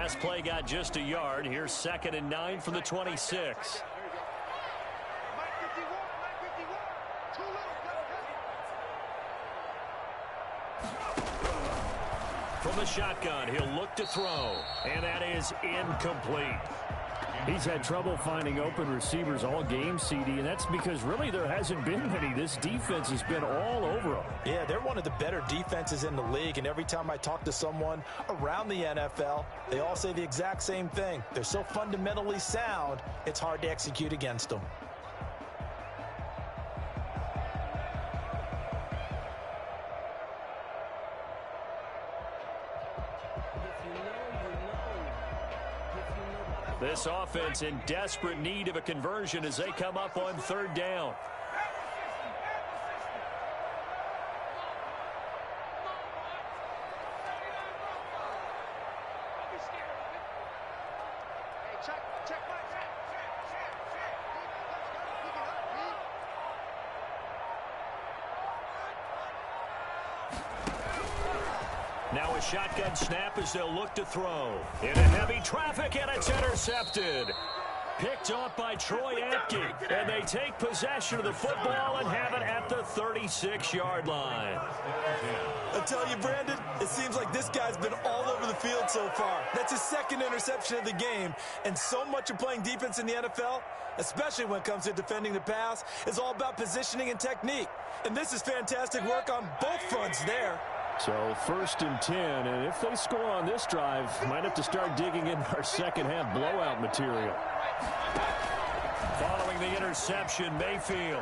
last play got just a yard. Here's 2nd and 9 from the 26. From the shotgun, he'll look to throw, and that is incomplete. He's had trouble finding open receivers all game, CD, and that's because really there hasn't been many. This defense has been all over them. Yeah, they're one of the better defenses in the league, and every time I talk to someone around the NFL, they all say the exact same thing. They're so fundamentally sound, it's hard to execute against them. This offense in desperate need of a conversion as they come up on 3rd down. Now a shotgun snap as they'll look to throw. Into heavy traffic, and it's intercepted. Picked off by Troy Apke, and they take possession of the football and have it at the 36-yard line. I tell you, Brandon, it seems like this guy's been all over the field so far. That's his 2nd interception of the game, and so much of playing defense in the NFL, especially when it comes to defending the pass, is all about positioning and technique. And this is fantastic work on both fronts there. So 1st and 10, and if they score on this drive, might have to start digging in our second-half blowout material. Following the interception, Mayfield.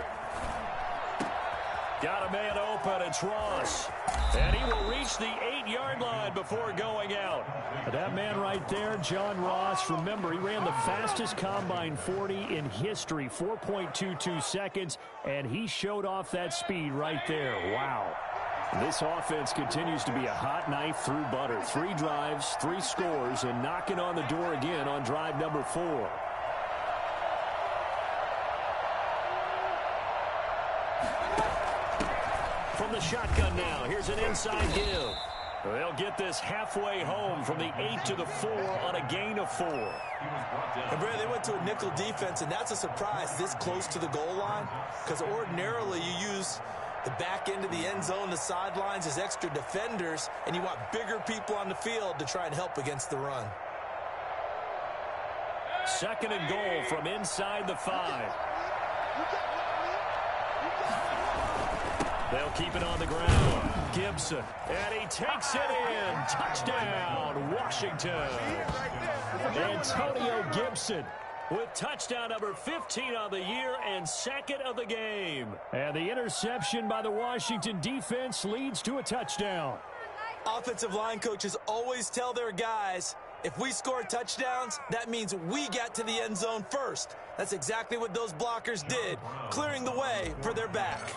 Got a man open, it's Ross. And he will reach the 8-yard line before going out. That man right there, John Ross, remember, he ran the fastest combine 40 in history, 4.22 seconds, and he showed off that speed right there. Wow. This offense continues to be a hot knife through butter. 3 drives, 3 scores, and knocking on the door again on drive number 4. From the shotgun now, here's an inside give. They'll get this halfway home from the 8 to the 4 on a gain of 4. And Brad, they went to a nickel defense, and that's a surprise this close to the goal line, because ordinarily you use the back end of the end zone, the sidelines as extra defenders, and you want bigger people on the field to try and help against the run. 2nd and goal from inside the 5. They'll keep it on the ground. Gibson, and he takes it in. Touchdown, Washington. Antonio Gibson with touchdown number 15 on the year and 2nd of the game. And the interception by the Washington defense leads to a touchdown. Offensive line coaches always tell their guys, if we score touchdowns, that means we get to the end zone first. That's exactly what those blockers did, clearing the way for their back.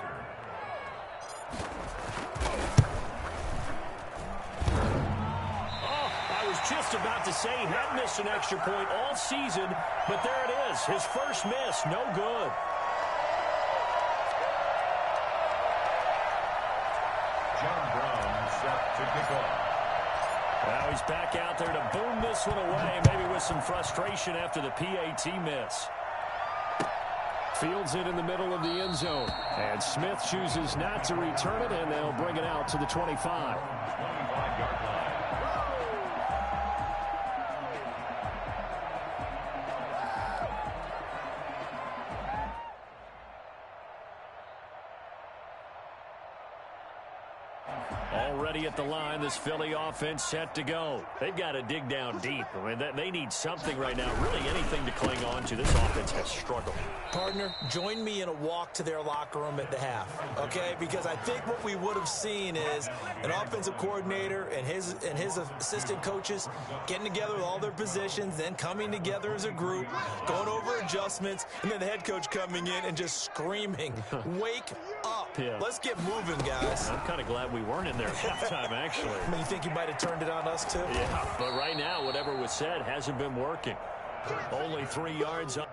Just about to say he hadn't missed an extra point all season, but there it is. His first miss, no good. John Brown set to kick off. Now he's back out there to boom this one away, maybe with some frustration after the PAT miss. Fields it in the middle of the end zone. And Smith chooses not to return it, and they'll bring it out to the 25. 25-yard line. Already at the line, this Philly offense set to go. They've got to dig down deep. I mean, they need something right now, really anything to cling on to. This offense has struggled. Partner, join me in a walk to their locker room at the half, okay? Because I think what we would have seen is an offensive coordinator and his assistant coaches getting together with all their positions, then coming together as a group, going over adjustments, and then the head coach coming in and just screaming, wake up. Yeah. Let's get moving, guys. I'm kind of glad we weren't in there at halftime, actually. I mean, you think you might have turned it on us, too? Yeah, but right now, whatever was said hasn't been working. Only 3 yards up.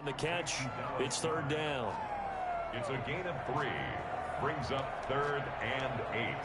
the catch. It's third down. It's a gain of 3. Brings up 3rd and 8.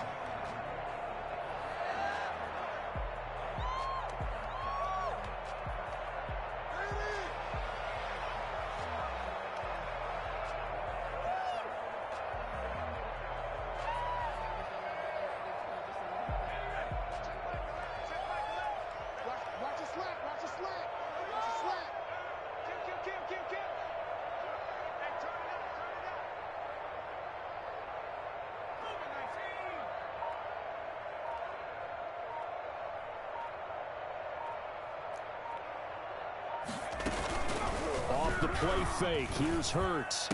Off the play fake, here's Hurts.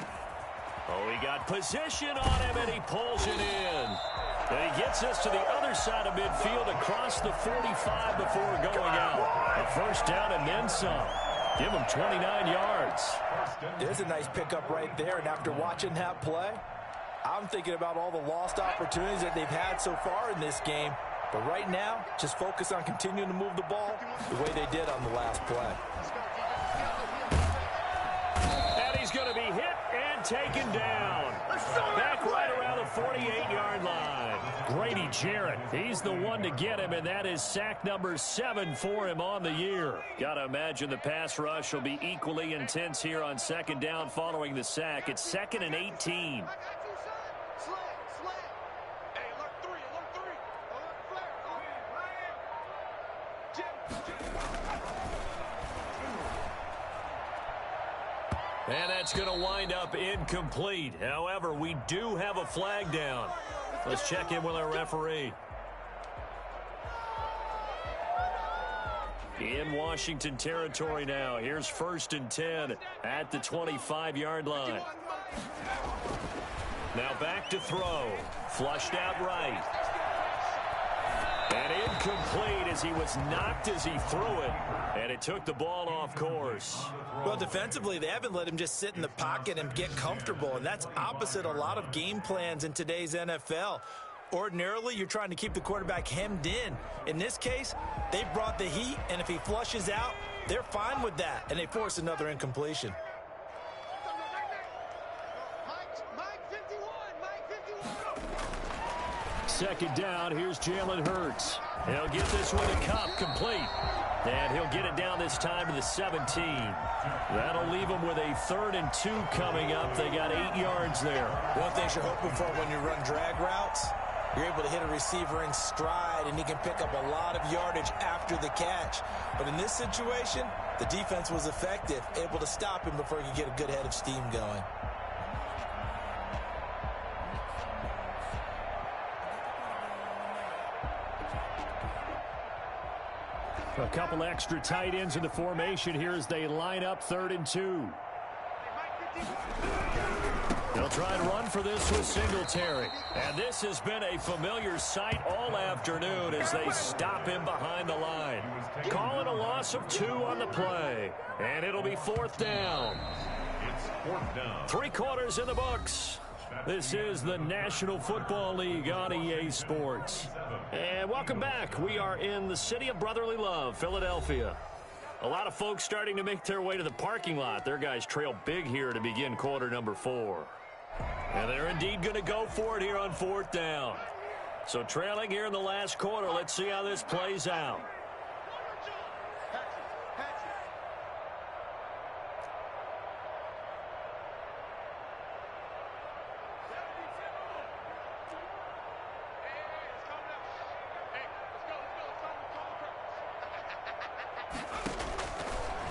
Oh, he got position on him, and he pulls it in. And he gets us to the other side of midfield across the 45 before going out. A first down and then some. Give him 29 yards. There's a nice pickup right there, and after watching that play, I'm thinking about all the lost opportunities that they've had so far in this game. But right now, just focus on continuing to move the ball the way they did on the last play. And he's going to be hit and taken down. Back right around the 48-yard line. Grady Jarrett, he's the one to get him, and that is sack number 7 for him on the year. Got to imagine the pass rush will be equally intense here on second down following the sack. It's 2nd and 18. And that's going to wind up incomplete. However, we do have a flag down. Let's check in with our referee. In Washington territory now. Here's 1st and 10 at the 25-yard line. Now back to throw. Flushed out right. And incomplete as he was knocked as he threw it. And it took the ball off course. Well, defensively, they haven't let him just sit in the pocket and get comfortable, and that's opposite a lot of game plans in today's NFL. Ordinarily, you're trying to keep the quarterback hemmed in. In this case, they brought the heat, and if he flushes out, they're fine with that, and they force another incompletion. Second down, here's Jalen Hurts. He'll get this one to Cup complete. And he'll get it down this time to the 17. That'll leave him with a 3rd and 2 coming up. They got 8 yards there. One thing you're hoping for when you run drag routes, you're able to hit a receiver in stride, and he can pick up a lot of yardage after the catch. But in this situation, the defense was effective, able to stop him before he could get a good head of steam going. A couple extra tight ends in the formation here as they line up 3rd and 2. They'll try and run for this with Singletary. And this has been a familiar sight all afternoon as they stop him behind the line. Calling a loss of 2 on the play. And it'll be 4th down. It's 4th down. 3 quarters in the books. This is the National Football League on EA Sports. And welcome back. We are in the city of brotherly love, Philadelphia. A lot of folks starting to make their way to the parking lot. Their guys trail big here to begin quarter number 4. And they're indeed going to go for it here on 4th down. So trailing here in the last quarter. Let's see how this plays out.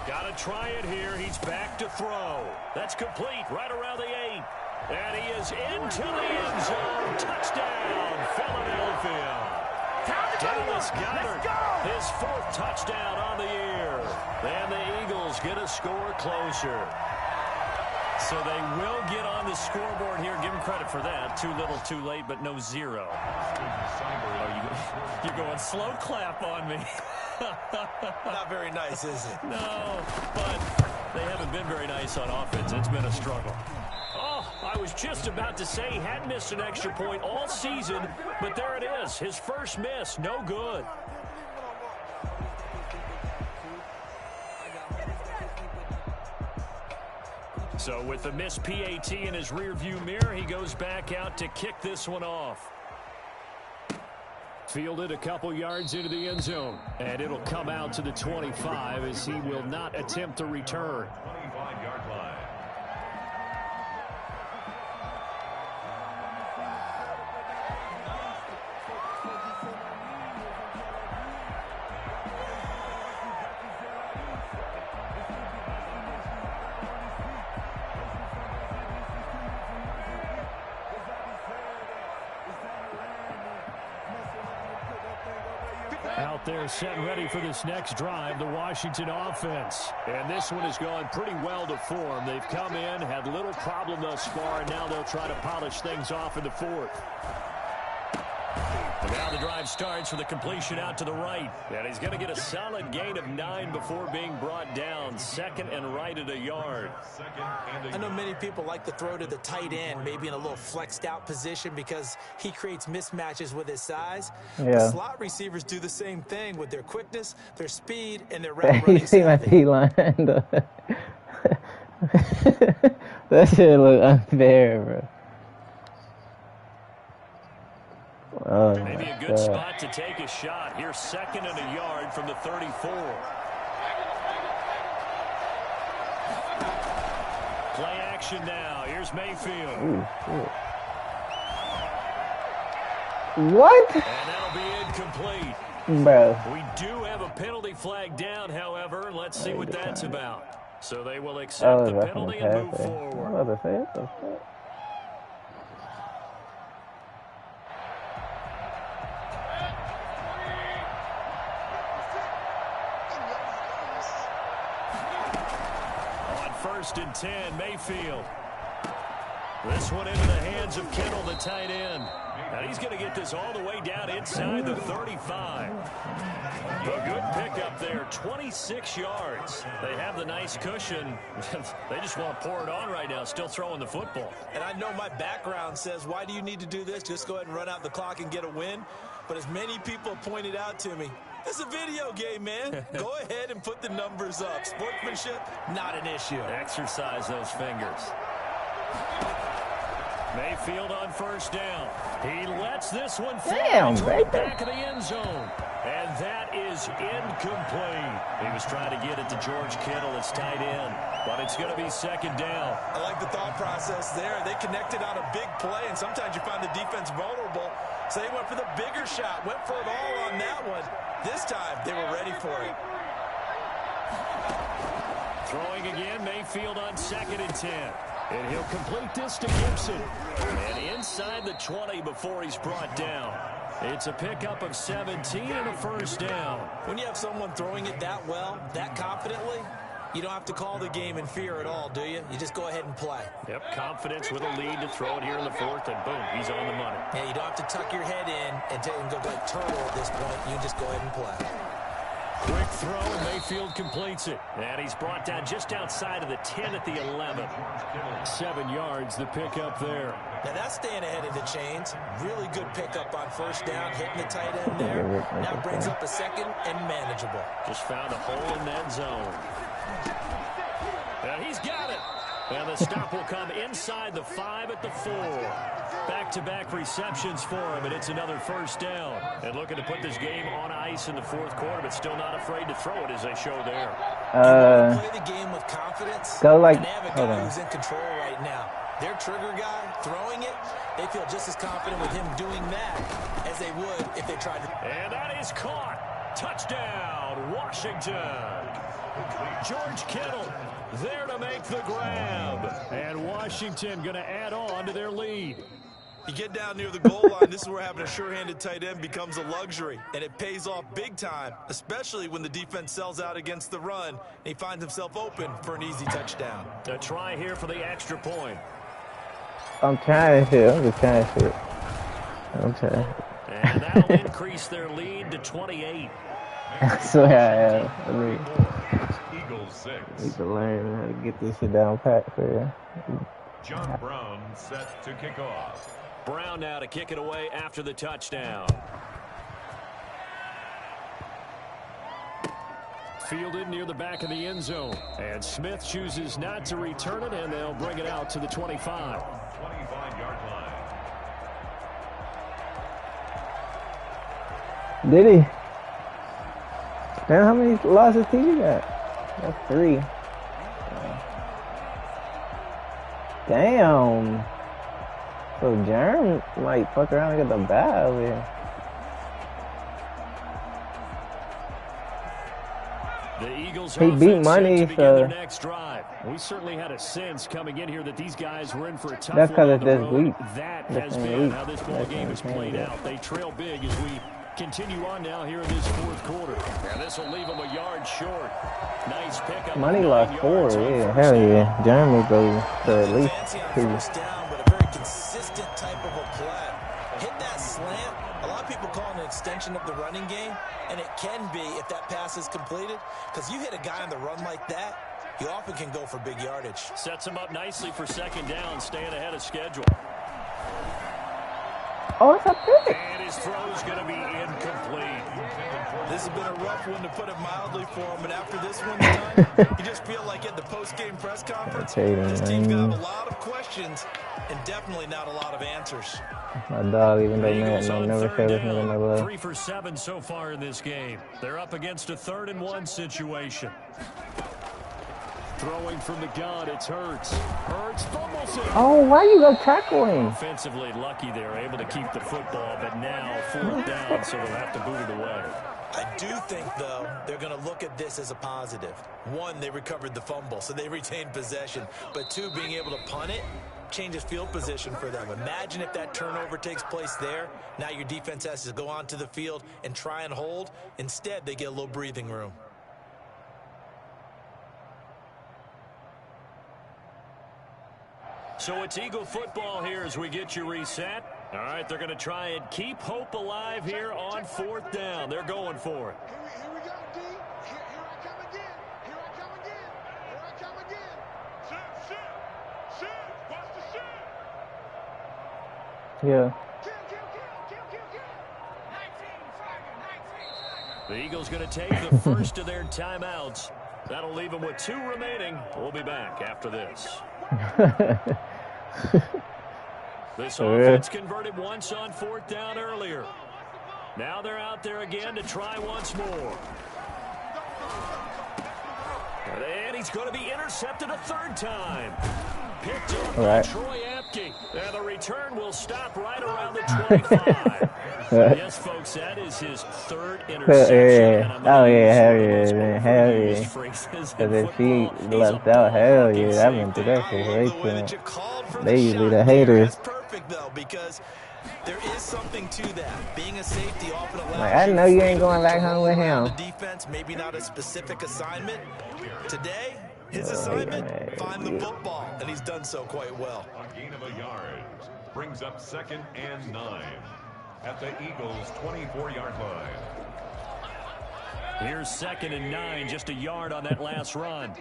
Got to try it here. He's back to throw. That's complete right around the 8. And he is into the end zone. Touchdown, Philadelphia. Dallas Goedert, his 4th touchdown on the year. And the Eagles get a score closer. So they will get on the scoreboard here. Give them credit for that. Too little, too late, but no 0. Oh, you're going slow clap on me. Not very nice, is it? No, but they haven't been very nice on offense. It's been a struggle. Oh, I was just about to say he hadn't missed an extra point all season, but there it is. His first miss, no good. So with the missed PAT in his rearview mirror, he goes back out to kick this one off. Fielded a couple yards into the end zone. And it'll come out to the 25 as he will not attempt to return. 25-yard line. Out there set and ready for this next drive, the Washington offense. And this one has gone pretty well to form. They've come in, had little problem thus far, and now they'll try to polish things off in the fourth. And now the drive starts with a completion out to the right. And he's going to get a solid gain of 9 before being brought down. Second and right at a yard. I know many people like to throw to the tight end, maybe in a little flexed out position because he creates mismatches with his size. Yeah. The slot receivers do the same thing with their quickness, their speed, and their route running. You see my D-line? That shit look unfair, bro. Oh, maybe a good spot to take a shot. Here's second and a yard from the 34. Play action now. Here's Mayfield. Ooh. What? And that'll be incomplete. Bro. We do have a penalty flag down, however. Let's see what that's about. So they will accept the penalty and move forward. First and 10, Mayfield. This one into the hands of Kittle, the tight end. And he's going to get this all the way down inside the 35. A good pickup there, 26 yards. They have the nice cushion. They just want to pour it on right now, still throwing the football. And I know my background says, why do you need to do this? Just go ahead and run out the clock and get a win. But as many people pointed out to me, it's a video game, man. Go ahead and put the numbers up. Sportsmanship, not an issue. Exercise those fingers. Mayfield on first down. He lets this one fly to the back of the end zone. And that is incomplete. He was trying to get it to George Kittle, his tight end. But it's going to be second down. I like the thought process there. They connected on a big play, and sometimes you find the defense vulnerable. So they went for the bigger shot, went for it all on that one. This time, they were ready for it. Throwing again, Mayfield on second and 10. And he'll complete this to Gibson. And inside the 20 before he's brought down. It's a pickup of 17 and a first down. When you have someone throwing it that well, that confidently, you don't have to call the game in fear at all, do you? You just go ahead and play. Yep, confidence with a lead to throw it here in the fourth, and boom, he's on the money. Yeah, you don't have to tuck your head in and go like turtle at this point. You just go ahead and play. Quick throw, and Mayfield completes it. And he's brought down just outside of the 10 at the 11. 7 yards, the pickup there. Now that's staying ahead of the chains. Really good pickup on first down, hitting the tight end there. Now brings up a second and manageable. Just found a hole in that zone. And he's got it. And the stop will come inside the 5 at the 4. Back-to-back receptions for him, and it's another first down. And looking to put this game on ice in the fourth quarter, but still not afraid to throw it as they show there. Play the game with confidence. Go like, and they have a guy who's in control right now. Their trigger guy throwing it, they feel just as confident with him doing that as they would if they tried to. And that is caught. Touchdown, Washington. George Kittle there to make the grab. And Washington going to add on to their lead. You get down near the goal line, this is where having a sure-handed tight end becomes a luxury. And it pays off big time, especially when the defense sells out against the run. And he finds himself open for an easy touchdown. A try here for the extra point. I'm trying to shoot. I'm just trying to shoot. I'm trying. And that'll increase their lead to 28. I swear I am. Eagles 6. Need to learn how to get this shit down pat for you. John Brown set to kick off. Brown now to kick it away after the touchdown. fielded near the back of the end zone. And Smith chooses not to return it, and they'll bring it out to the 25. 25-yard line. Did he? Man, how many losses did he got? That's 3. Damn. So Jerm might fuck around and get the bad over here. The Eagles He beat Money, to so their next drive. We certainly had a sense coming in here that these guys were in for a tough that's because one it's on the this road. week. That This has been week. how this ball game has played out. They trail big as we continue on now here in this fourth quarter. And this will leave them a yard short. Nice pickup. Money lost 4, yeah. Hell yeah. Jerm will go to at least Fancy on 2. first down, but a very consistent type of a play. Hit that slant. A lot of people call it an extension of the running game, and it can be if that pass is completed, because you hit a guy on the run like that, you often can go for big yardage. Sets him up nicely for second down, staying ahead of schedule. Oh, it's a pick. And his throw's going to be incomplete. This has been a rough one, to put it mildly, for him, and after this one's done, you just feel like at the post-game press conference, this team's going to have a lot of questions and definitely not a lot of answers. My dog, even though man, Eagles no, on never third show this nigga down, no love. 3 for 7 so far in this game. They're up against a 3rd and 1 situation. Throwing from the gun, it's Hurts. Hurts fumbles it. Oh, why you go tackle him? Offensively lucky they were able to keep the football, but now 4th down, so they'll have to boot it away. I do think, though, they're going to look at this as a positive. 1, they recovered the fumble, so they retained possession. But 2, being able to punt it changes field position for them. Imagine if that turnover takes place there. Now your defense has to go onto the field and try and hold. Instead, they get a little breathing room. So it's Eagle football here as we get you reset. All right, they're going to try and keep hope alive here on 4th down. They're going for it. Here we go, D. Here I come again. Here I come again. Here I come again. Sit. Watch the sit. Yeah. The Eagles going to take the first of their timeouts. That'll leave them with 2 remaining. We'll be back after this. This offense converted once on 4th down earlier. Now they're out there again to try once more. And he's going to be intercepted a 3rd time. Picked up by Troy Apke. And the return will stop right around the 25. Yes, folks, that is his 3rd interception. Oh, yeah, hell yeah, man, hell yeah. Because if he left out, hell yeah, that went through that situation. They usually the haters. That's perfect, though, because there is something to that. Being a safety often allows Like, I know you ain't going back home with him. The defense, maybe not a specific assignment. Today, his assignment, find the football, and he's done so quite well. A gain of a yard brings up 2nd and 9 at the Eagles' 24-yard line. Here's 2nd and 9, just a yard on that last run.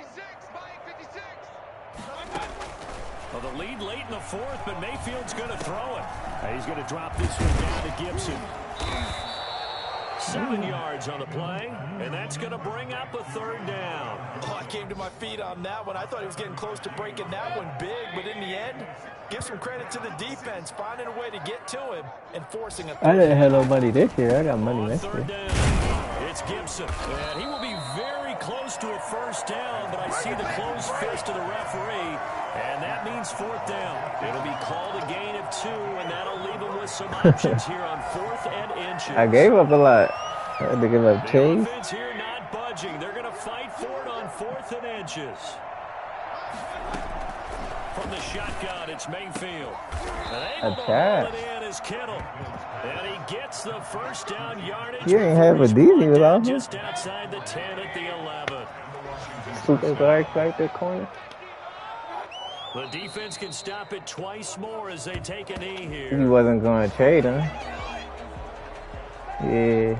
Well, the lead late in the 4th, but Mayfield's going to throw it. He's going to drop this one down to Gibson. 7 yards on the play, and that's going to bring up a 3rd down. Oh, I came to my feet on that one. I thought he was getting close to breaking that one big, but in the end, give some credit to the defense, finding a way to get to him and forcing a. I didn't have no money this year. I got money next year. 3rd down, it's Gibson, and he will be very close to a 1st down, but I see the closed fist of the referee, and that means 4th down. It'll be called a gain of 2, and that'll leave him with some options here on 4th and inches. I gave up a lot. I had to give up The Chase. offense here not budging. They're going to fight for it on 4th and inches. From the shotgun, it's Mayfield. And able to haul it in is Kittle. And he gets the 1st down yardage. You ain't have a DZ without him. Just outside the 10 at the 11. Super Xfactor corner. The defense can stop it twice more as they take a knee here. He wasn't going to trade him. Yeah.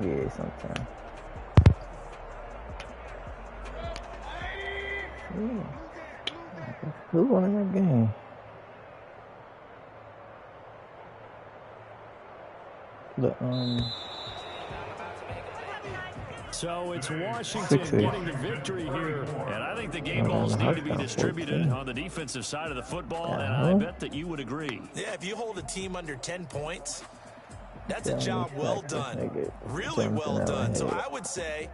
Yeah, sometimes. Who won that game? So it's Washington getting the victory here. And I think the game balls need to be distributed on the defensive side of the football, and I bet that you would agree. Yeah, if you hold a team under 10 points, that's a job well done. Really well done. So I would say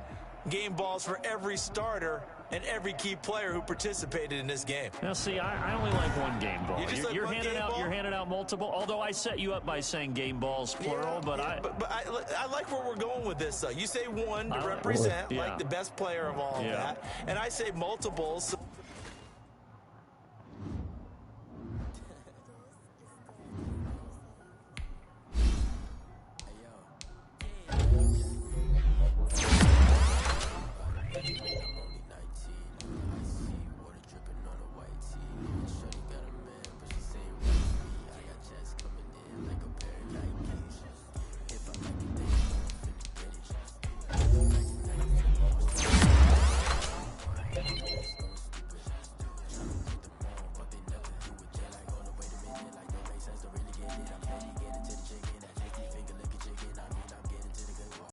game balls for every starter and every key player who participated in this game. Now, see, I only like one game ball. You're handing out multiple. Although I set you up by saying game balls plural, but I like where we're going with this. You say one to represent like the best player of all of that, and I say multiples.